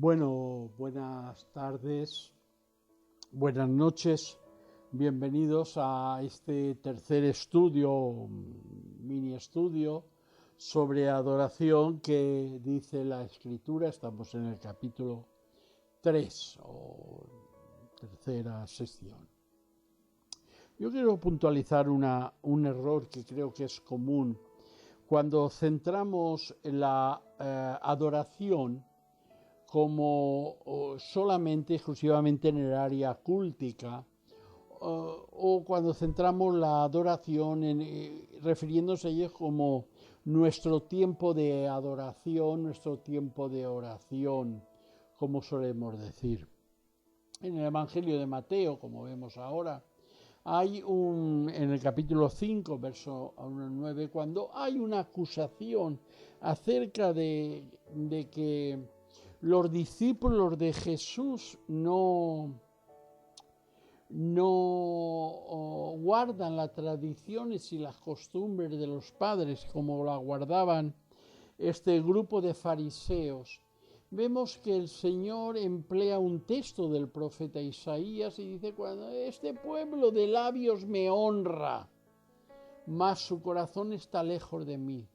Bueno, buenas tardes, buenas noches, bienvenidos a este tercer estudio, mini estudio sobre adoración que dice la Escritura. Estamos en el capítulo 3 o tercera sección. Yo quiero puntualizar un error que creo que es común cuando centramos la adoración como solamente, exclusivamente en el área cúltica, o cuando centramos la adoración refiriéndose a ello como nuestro tiempo de adoración, nuestro tiempo de oración, como solemos decir. En el Evangelio de Mateo, como vemos ahora, hay en el capítulo 5, verso 9, cuando hay una acusación acerca de que los discípulos de Jesús no guardan las tradiciones y las costumbres de los padres como la guardaban este grupo de fariseos. Vemos que el Señor emplea un texto del profeta Isaías y dice: cuando este pueblo de labios me honra, mas su corazón está lejos de mí,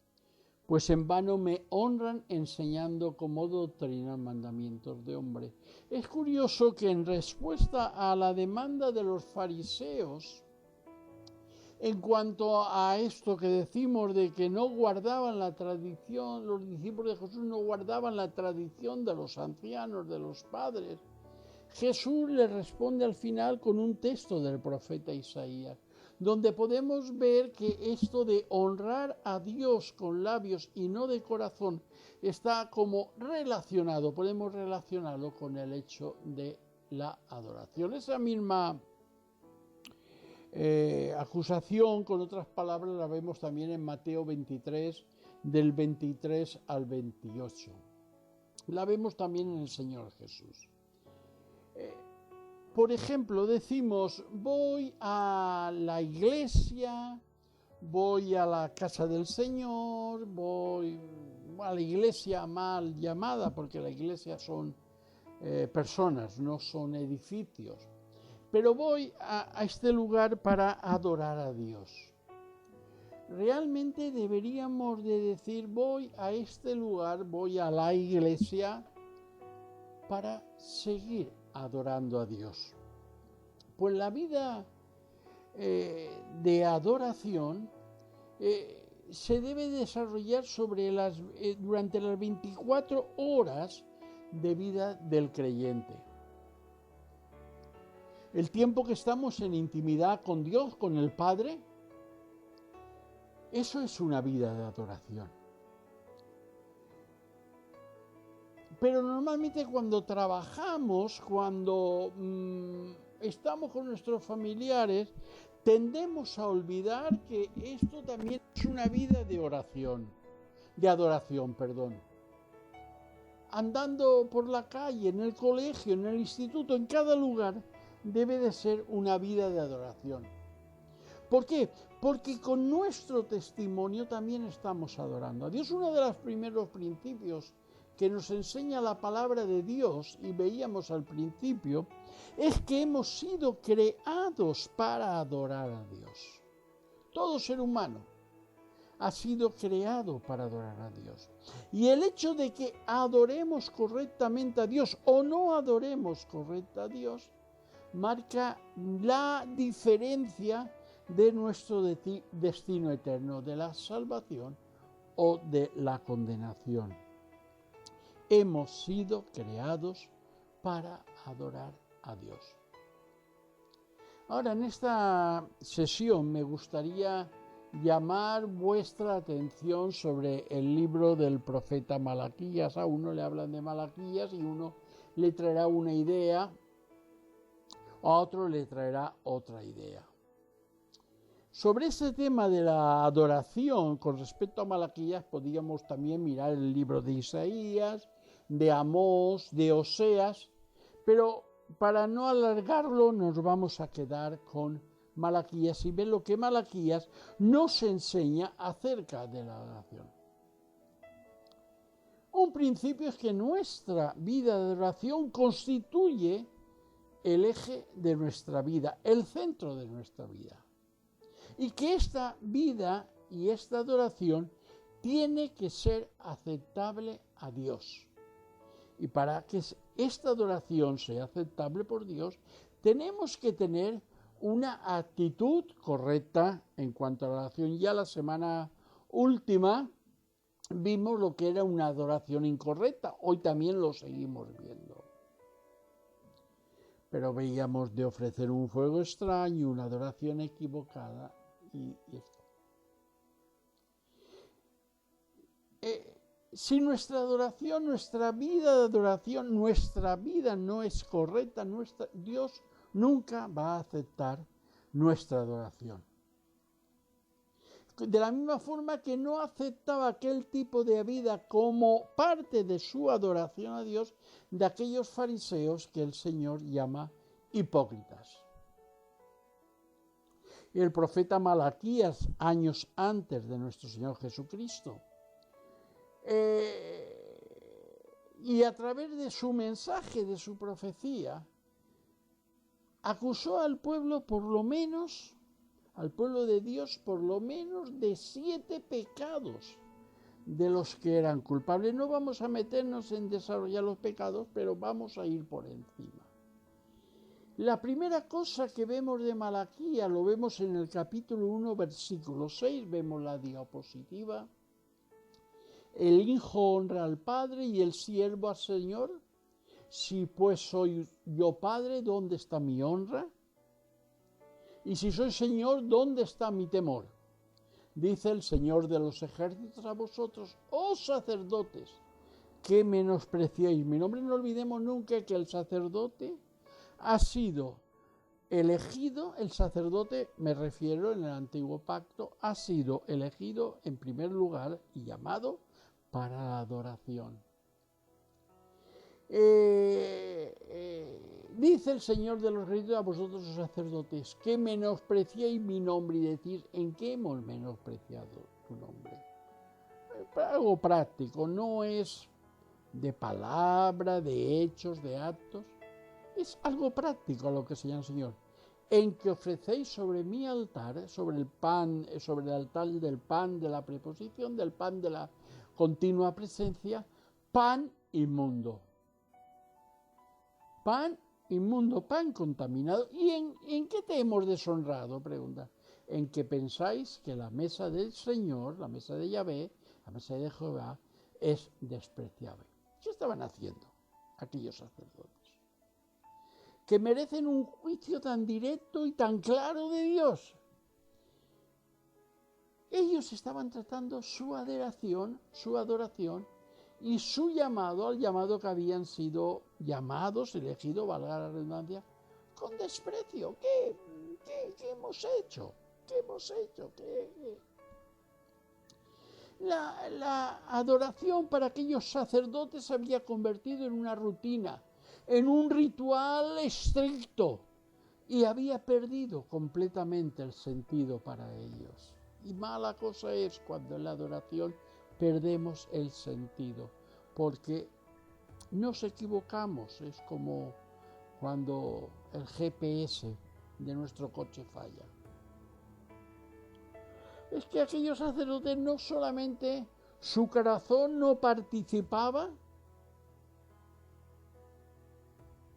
pues en vano me honran enseñando como doctrina mandamientos de hombre. Es curioso que en respuesta a la demanda de los fariseos, en cuanto a esto que decimos de que no guardaban la tradición, los discípulos de Jesús no guardaban la tradición de los ancianos, de los padres, Jesús les responde al final con un texto del profeta Isaías, donde podemos ver que esto de honrar a Dios con labios y no de corazón está como relacionado, podemos relacionarlo con el hecho de la adoración. Esa misma acusación, con otras palabras, la vemos también en Mateo 23, del 23 al 28. La vemos también en el Señor Jesús. Por ejemplo, decimos: voy a la iglesia, voy a la casa del Señor, voy a la iglesia mal llamada, porque la iglesia son personas, no son edificios. Pero voy a este lugar para adorar a Dios. Realmente deberíamos de decir: voy a este lugar, voy a la iglesia para seguir adorando a Dios. Pues la vida de adoración se debe desarrollar durante las 24 horas de vida del creyente. El tiempo que estamos en intimidad con Dios, con el Padre, eso es una vida de adoración. Pero normalmente cuando trabajamos, cuando estamos con nuestros familiares, tendemos a olvidar que esto también es una vida de adoración. Andando por la calle, en el colegio, en el instituto, en cada lugar, debe de ser una vida de adoración. ¿Por qué? Porque con nuestro testimonio también estamos adorando a Dios. Uno de los primeros principios que nos enseña la palabra de Dios, y veíamos al principio, es que hemos sido creados para adorar a Dios. Todo ser humano ha sido creado para adorar a Dios. Y el hecho de que adoremos correctamente a Dios o no adoremos correctamente a Dios marca la diferencia de nuestro destino eterno, de la salvación o de la condenación. Hemos sido creados para adorar a Dios. Ahora, en esta sesión me gustaría llamar vuestra atención sobre el libro del profeta Malaquías. A uno le hablan de Malaquías y uno le traerá una idea, a otro le traerá otra idea. Sobre ese tema de la adoración con respecto a Malaquías podríamos también mirar el libro de Isaías, de Amós, de Oseas, pero para no alargarlo nos vamos a quedar con Malaquías y ver lo que Malaquías nos enseña acerca de la adoración. Un principio es que nuestra vida de adoración constituye el eje de nuestra vida, el centro de nuestra vida. Y que esta vida y esta adoración tiene que ser aceptable a Dios. Y para que esta adoración sea aceptable por Dios, tenemos que tener una actitud correcta en cuanto a la adoración. Ya la semana última vimos lo que era una adoración incorrecta, hoy también lo seguimos viendo. Pero veíamos de ofrecer un fuego extraño, una adoración equivocada y esto. Si nuestra adoración, nuestra vida de adoración, nuestra vida no es correcta, Dios nunca va a aceptar nuestra adoración. De la misma forma que no aceptaba aquel tipo de vida como parte de su adoración a Dios de aquellos fariseos que el Señor llama hipócritas. Y el profeta Malaquías, años antes de nuestro Señor Jesucristo, y a través de su mensaje, de su profecía, acusó al pueblo al pueblo de Dios, por lo menos de 7 pecados de los que eran culpables. No vamos a meternos en desarrollar los pecados, pero vamos a ir por encima. La primera cosa que vemos de Malaquías, lo vemos en el capítulo 1, versículo 6, vemos la diapositiva. El hijo honra al padre y el siervo al Señor. Si pues soy yo padre, ¿dónde está mi honra? Y si soy Señor, ¿dónde está mi temor? Dice el Señor de los ejércitos a vosotros, oh sacerdotes, que menospreciáis mi nombre. No olvidemos nunca que el sacerdote ha sido elegido, el sacerdote, me refiero en el antiguo pacto, ha sido elegido en primer lugar y llamado para la adoración. Dice el Señor de los ejércitos a vosotros los sacerdotes, que menospreciáis mi nombre, y decís, ¿en qué hemos menospreciado tu nombre? Algo práctico, no es de palabra, de hechos, de actos, es algo práctico a lo que se llama el Señor. En que ofrecéis sobre mi altar, sobre el altar del pan de la preposición, del pan de la continua presencia, pan inmundo. Pan inmundo, pan contaminado. ¿Y en qué te hemos deshonrado? Pregunta. En que pensáis que la mesa del Señor, la mesa de Yahvé, la mesa de Jehová, es despreciable. ¿Qué estaban haciendo aquellos sacerdotes? Que merecen un juicio tan directo y tan claro de Dios. Ellos estaban tratando su adoración y su llamado, al llamado que habían sido llamados, elegidos, valga la redundancia, con desprecio. ¿Qué hemos hecho? ¿Qué hemos hecho? La adoración para aquellos sacerdotes se había convertido en una rutina, en un ritual estricto, y había perdido completamente el sentido para ellos. Y mala cosa es cuando en la adoración perdemos el sentido, porque nos equivocamos. Es como cuando el GPS de nuestro coche falla. Es que aquellos sacerdotes no solamente su corazón no participaba,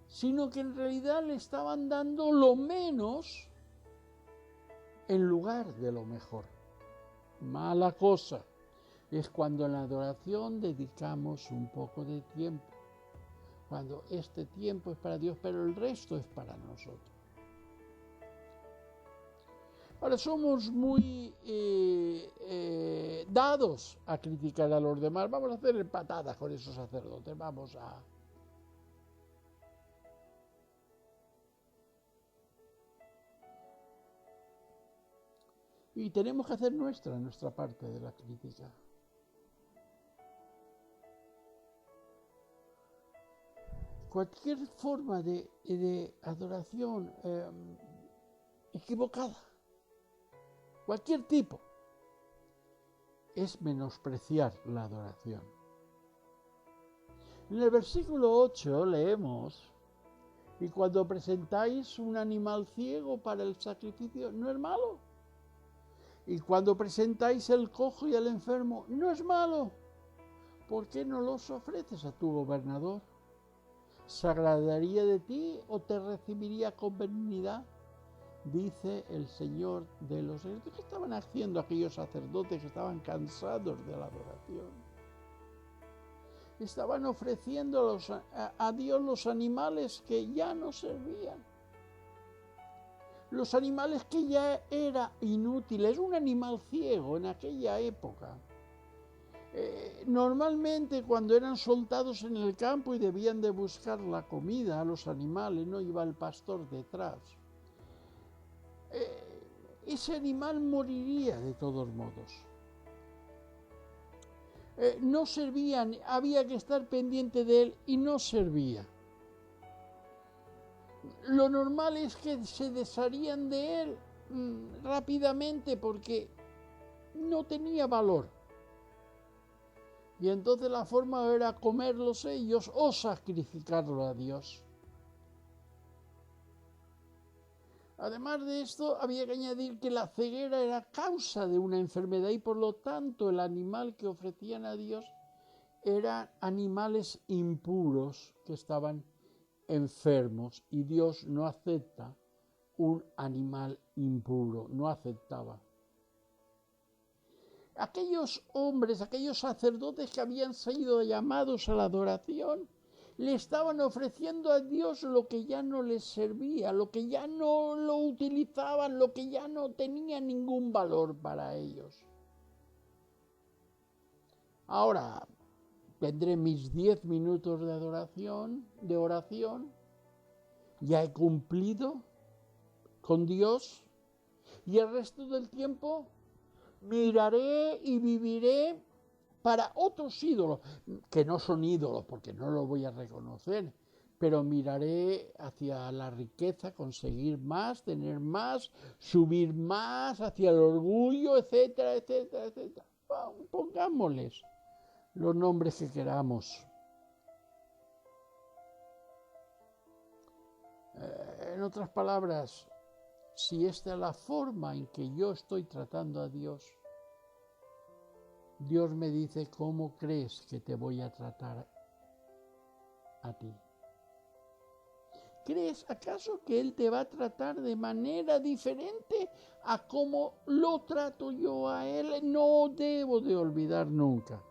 sino que en realidad le estaban dando lo menos en lugar de lo mejor. Mala cosa es cuando en la adoración dedicamos un poco de tiempo, cuando este tiempo es para Dios, pero el resto es para nosotros. Ahora somos muy dados a criticar a los demás. Vamos a hacer patadas con esos sacerdotes, vamos a... Y tenemos que hacer nuestra parte de la crítica. Cualquier forma de adoración equivocada, cualquier tipo, es menospreciar la adoración. En el versículo 8 leemos: y cuando presentáis un animal ciego para el sacrificio, no es malo. Y cuando presentáis el cojo y el enfermo, no es malo. ¿Por qué no los ofreces a tu gobernador? ¿Se agradaría de ti o te recibiría con benignidad? Dice el Señor de los ejércitos. ¿Qué estaban haciendo aquellos sacerdotes que estaban cansados de la adoración? Estaban ofreciendo a Dios los animales que ya no servían. Los animales que ya era inútiles. Un animal ciego en aquella época. Normalmente cuando eran soltados en el campo y debían de buscar la comida a los animales, no iba el pastor detrás. Ese animal moriría de todos modos. No servían, había que estar pendiente de él y no servía. Lo normal es que se desharían de él rápidamente porque no tenía valor. Y entonces la forma era comerlos ellos o sacrificarlo a Dios. Además de esto, había que añadir que la ceguera era causa de una enfermedad y por lo tanto el animal que ofrecían a Dios eran animales impuros que estaban enfermos y Dios no acepta un animal impuro, no aceptaba. Aquellos hombres, aquellos sacerdotes que habían sido llamados a la adoración, le estaban ofreciendo a Dios lo que ya no les servía, lo que ya no lo utilizaban, lo que ya no tenía ningún valor para ellos. Ahora tendré mis 10 minutos de oración, ya he cumplido con Dios y el resto del tiempo miraré y viviré para otros ídolos, que no son ídolos porque no los voy a reconocer, pero miraré hacia la riqueza, conseguir más, tener más, subir más, hacia el orgullo, etcétera, etcétera, etcétera. Pongámosles los nombres que queramos. En otras palabras, si esta es la forma en que yo estoy tratando a Dios, Dios me dice, ¿cómo crees que te voy a tratar a ti? ¿Crees acaso que Él te va a tratar de manera diferente a cómo lo trato yo a Él? No debo de olvidar nunca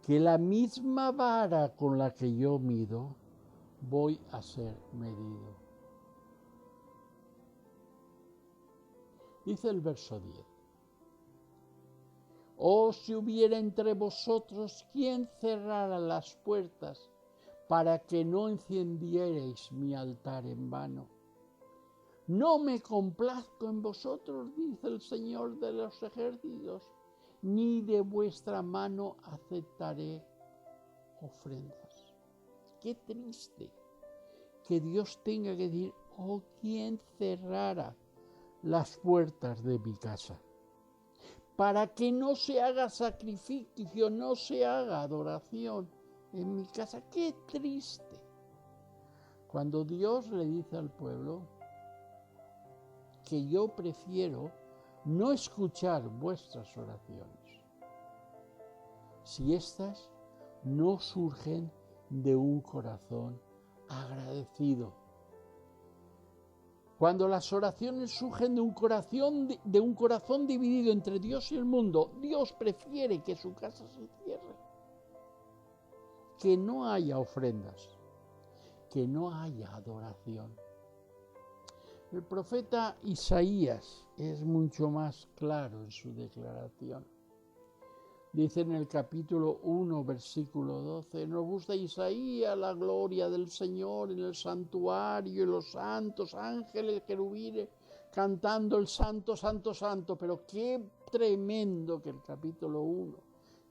que la misma vara con la que yo mido, voy a ser medido. Dice el verso 10. Oh, si hubiera entre vosotros quien cerrara las puertas para que no encendierais mi altar en vano. No me complazco en vosotros, dice el Señor de los ejércitos, ni de vuestra mano aceptaré ofrendas. Qué triste que Dios tenga que decir, oh, quien cerrara las puertas de mi casa, para que no se haga sacrificio, no se haga adoración en mi casa. Qué triste. Cuando Dios le dice al pueblo que yo prefiero no escuchar vuestras oraciones, si éstas no surgen de un corazón agradecido. Cuando las oraciones surgen de un corazón dividido entre Dios y el mundo, Dios prefiere que su casa se cierre, que no haya ofrendas, que no haya adoración. El profeta Isaías es mucho más claro en su declaración. Dice en el capítulo 1, versículo 12, nos gusta Isaías la gloria del Señor en el santuario y los santos ángeles querubines cantando el santo, santo, santo. Pero qué tremendo que el capítulo 1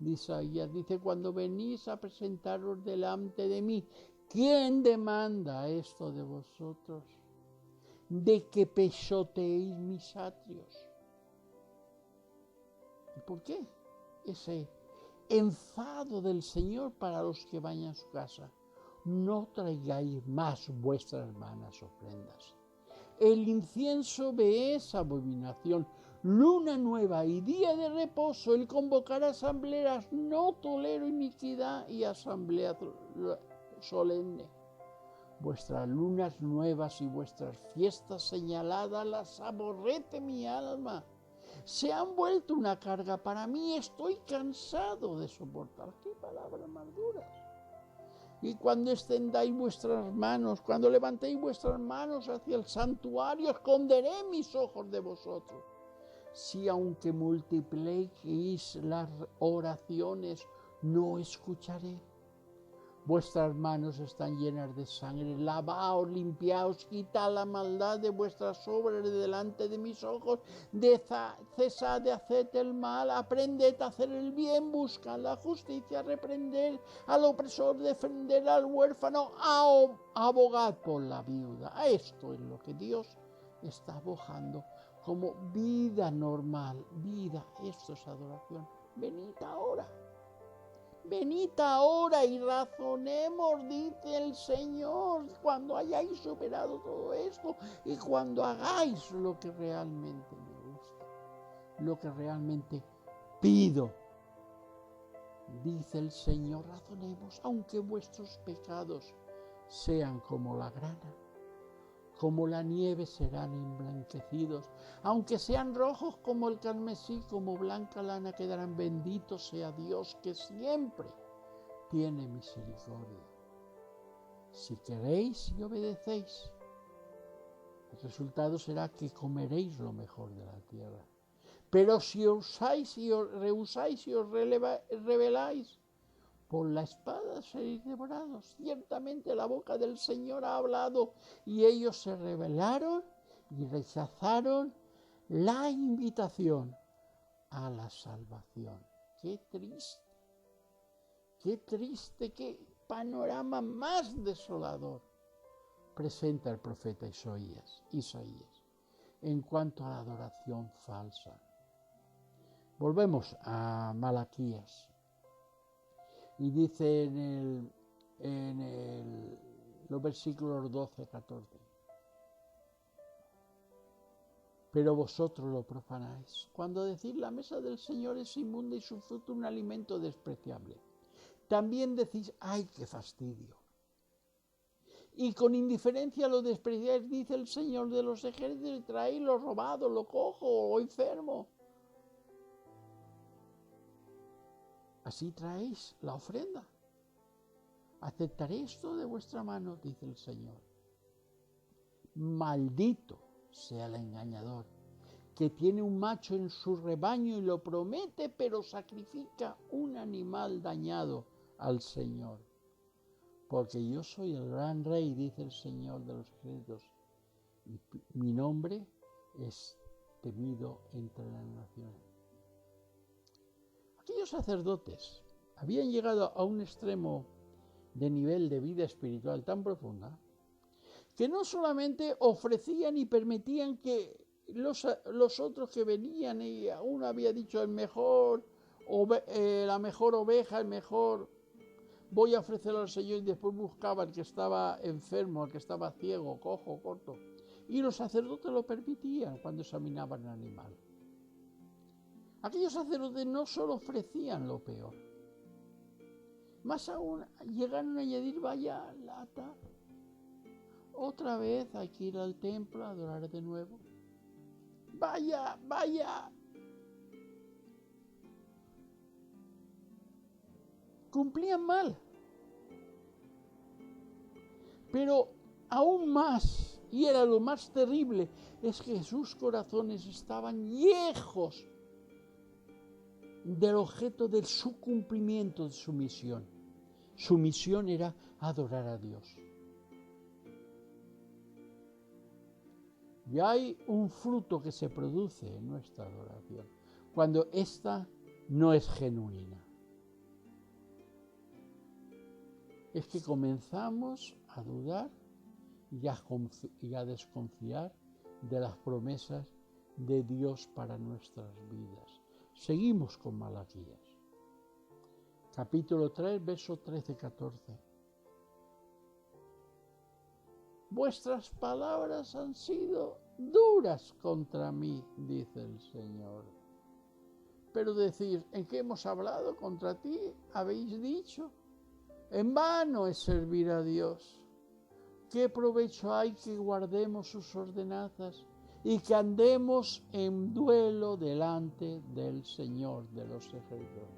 de Isaías dice, cuando venís a presentaros delante de mí, ¿quién demanda esto de vosotros? De que pisoteéis mis atrios. ¿Y por qué? enfado del Señor para los que vayan a su casa. No traigáis más vuestras vanas ofrendas. El incienso me es abominación. Luna nueva y día de reposo, el convocar asambleas, no tolero iniquidad y asamblea solemne. Vuestras lunas nuevas y vuestras fiestas señaladas las aborrece mi alma. Se han vuelto una carga para mí, estoy cansado de soportar. ¡Qué palabras más duras! Y cuando extendáis vuestras manos, cuando levantéis vuestras manos hacia el santuario, esconderé mis ojos de vosotros. Si aunque multipliquéis las oraciones, no escucharé. Vuestras manos están llenas de sangre, lavaos, limpiaos, quitad la maldad de vuestras obras de delante de mis ojos, cesad de hacer el mal, aprended a hacer el bien, buscad la justicia, reprender al opresor, defender al huérfano, abogad por la viuda. Esto es lo que Dios está abogando como vida normal, vida, esto es adoración. Venid ahora y razonemos, dice el Señor, cuando hayáis superado todo esto y cuando hagáis lo que realmente me gusta, lo que realmente pido. Dice el Señor, razonemos, aunque vuestros pecados sean como la grana, como la nieve serán emblanquecidos, aunque sean rojos como el carmesí, como blanca lana quedarán. Bendito sea Dios que siempre tiene misericordia. Si queréis y obedecéis, el resultado será que comeréis lo mejor de la tierra. Pero si osáis y os rehusáis y os rebeláis, por la espada seréis devorados. Ciertamente la boca del Señor ha hablado, y ellos se rebelaron y rechazaron la invitación a la salvación. Qué triste, qué panorama más desolador presenta el profeta Isaías en cuanto a la adoración falsa. Volvemos a Malaquías. Y dice en los versículos 12-14. Pero vosotros lo profanáis. Cuando decís la mesa del Señor es inmunda y su fruto un alimento despreciable. También decís, ¡ay, qué fastidio! Y con indiferencia lo despreciáis, dice el Señor de los ejércitos, y traéis lo robado, lo cojo o enfermo. Así traéis la ofrenda. Aceptaré esto de vuestra mano, dice el Señor. Maldito sea el engañador, que tiene un macho en su rebaño y lo promete, pero sacrifica un animal dañado al Señor. Porque yo soy el gran rey, dice el Señor de los ejércitos, y mi nombre es temido entre las naciones. Aquellos sacerdotes habían llegado a un extremo de nivel de vida espiritual tan profunda que no solamente ofrecían y permitían que los otros que venían, y uno había dicho la mejor oveja, voy a ofrecerlo al Señor, y después buscaba al que estaba enfermo, al que estaba ciego, cojo, corto. Y los sacerdotes lo permitían cuando examinaban el animal. Aquellos sacerdotes no solo ofrecían lo peor, más aún llegaron a añadir, vaya lata, otra vez hay que ir al templo a adorar de nuevo. Vaya. Cumplían mal. Pero aún más, y era lo más terrible, es que sus corazones estaban lejos del objeto de su cumplimiento de su misión. Su misión era adorar a Dios. Y hay un fruto que se produce en nuestra adoración cuando ésta no es genuina. Es que comenzamos a dudar y a desconfiar de las promesas de Dios para nuestras vidas. Seguimos con Malaquías. capítulo 3, versos 13-14. Vuestras palabras han sido duras contra mí, dice el Señor. Pero decís, ¿en qué hemos hablado contra ti? Habéis dicho, en vano es servir a Dios. ¿Qué provecho hay que guardemos sus ordenanzas y que andemos en duelo delante del Señor de los ejércitos?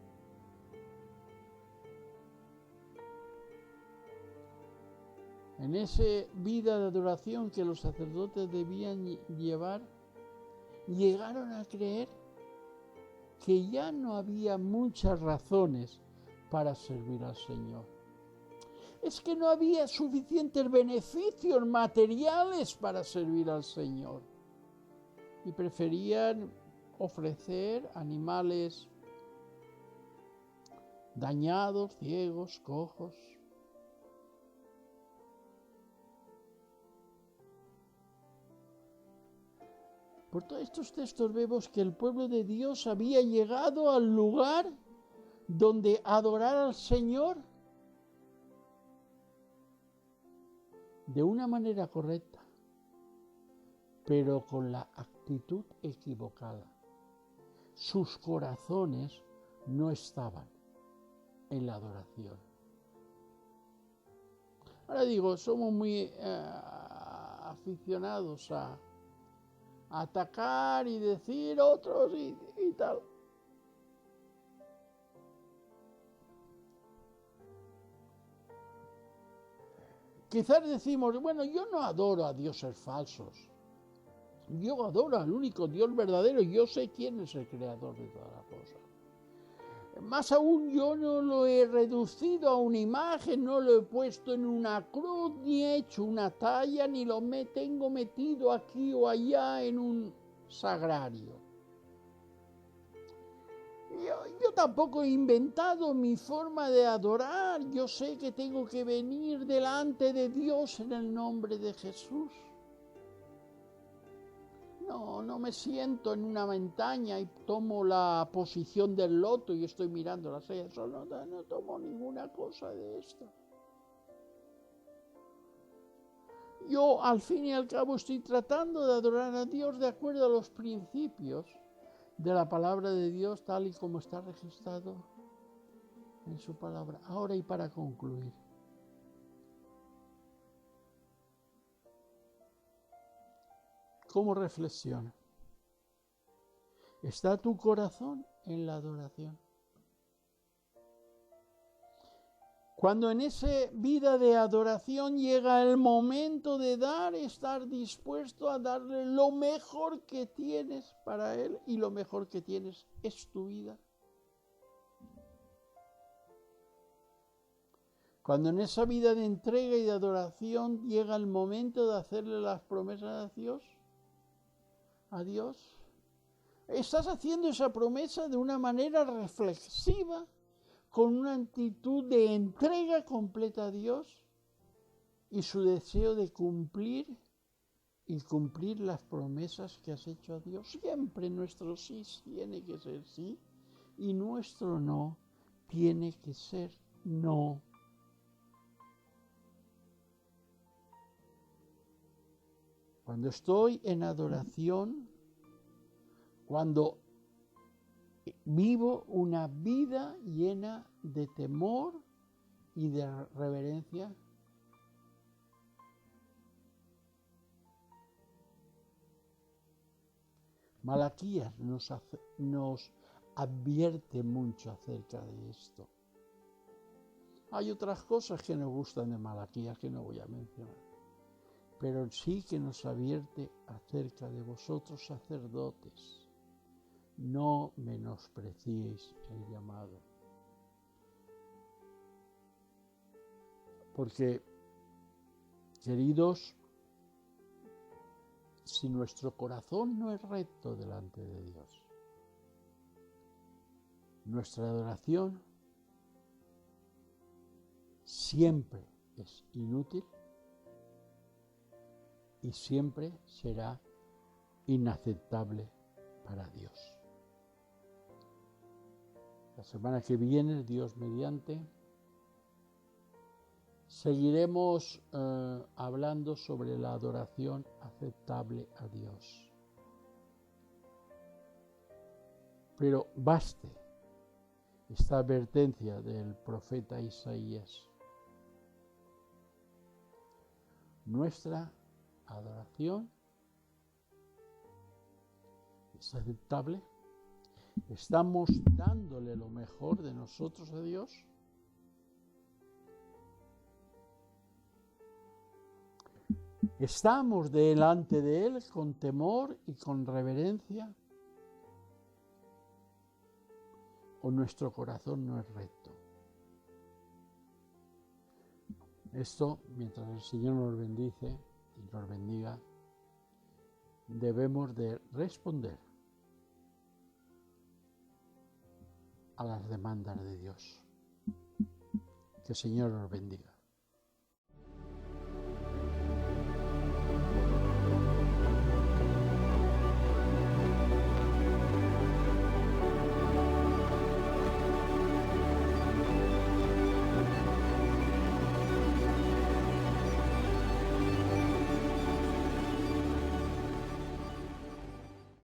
En esa vida de adoración que los sacerdotes debían llevar, llegaron a creer que ya no había muchas razones para servir al Señor. Es que no había suficientes beneficios materiales para servir al Señor. Y preferían ofrecer animales dañados, ciegos, cojos. Por todos estos textos vemos que el pueblo de Dios había llegado al lugar donde adorar al Señor de una manera correcta, pero con la actitud equivocada. Sus corazones no estaban en la adoración. Ahora digo, somos muy aficionados a atacar y decir otros y tal. Quizás decimos, bueno, yo no adoro a dioses falsos. Yo adoro al único Dios verdadero. Yo sé quién es el creador de toda la cosa. Más aún, yo no lo he reducido a una imagen, no lo he puesto en una cruz, ni he hecho una talla, ni lo tengo metido aquí o allá en un sagrario. Yo tampoco he inventado mi forma de adorar. Yo sé que tengo que venir delante de Dios en el nombre de Jesús. No me siento en una montaña y tomo la posición del loto y estoy mirando las estrellas. No tomo ninguna cosa de esto. Yo, al fin y al cabo, estoy tratando de adorar a Dios de acuerdo a los principios de la palabra de Dios, tal y como está registrado en su palabra. Ahora, y para concluir, ¿cómo reflexiona? ¿Está tu corazón en la adoración? Cuando en esa vida de adoración llega el momento de dar, estar dispuesto a darle lo mejor que tienes para Él, y lo mejor que tienes es tu vida. Cuando en esa vida de entrega y de adoración llega el momento de hacerle las promesas a Dios, estás haciendo esa promesa de una manera reflexiva, con una actitud de entrega completa a Dios y su deseo de cumplir las promesas que has hecho a Dios. Siempre nuestro sí tiene que ser sí y nuestro no tiene que ser no. Cuando estoy en adoración, cuando vivo una vida llena de temor y de reverencia, Malaquías nos advierte mucho acerca de esto. Hay otras cosas que nos gustan de Malaquías que no voy a mencionar, pero sí que nos advierte acerca de vosotros, sacerdotes. No menospreciéis el llamado. Porque, queridos, si nuestro corazón no es recto delante de Dios, nuestra adoración siempre es inútil y siempre será inaceptable para Dios. La semana que viene, Dios mediante, seguiremos hablando sobre la adoración aceptable a Dios. Pero baste esta advertencia del profeta Isaías. Nuestra adoración es aceptable. ¿Estamos dándole lo mejor de nosotros a Dios? ¿Estamos delante de Él con temor y con reverencia? ¿O nuestro corazón no es recto? Esto, mientras el Señor nos bendice y nos bendiga, debemos de responder a las demandas de Dios. Que el Señor nos bendiga.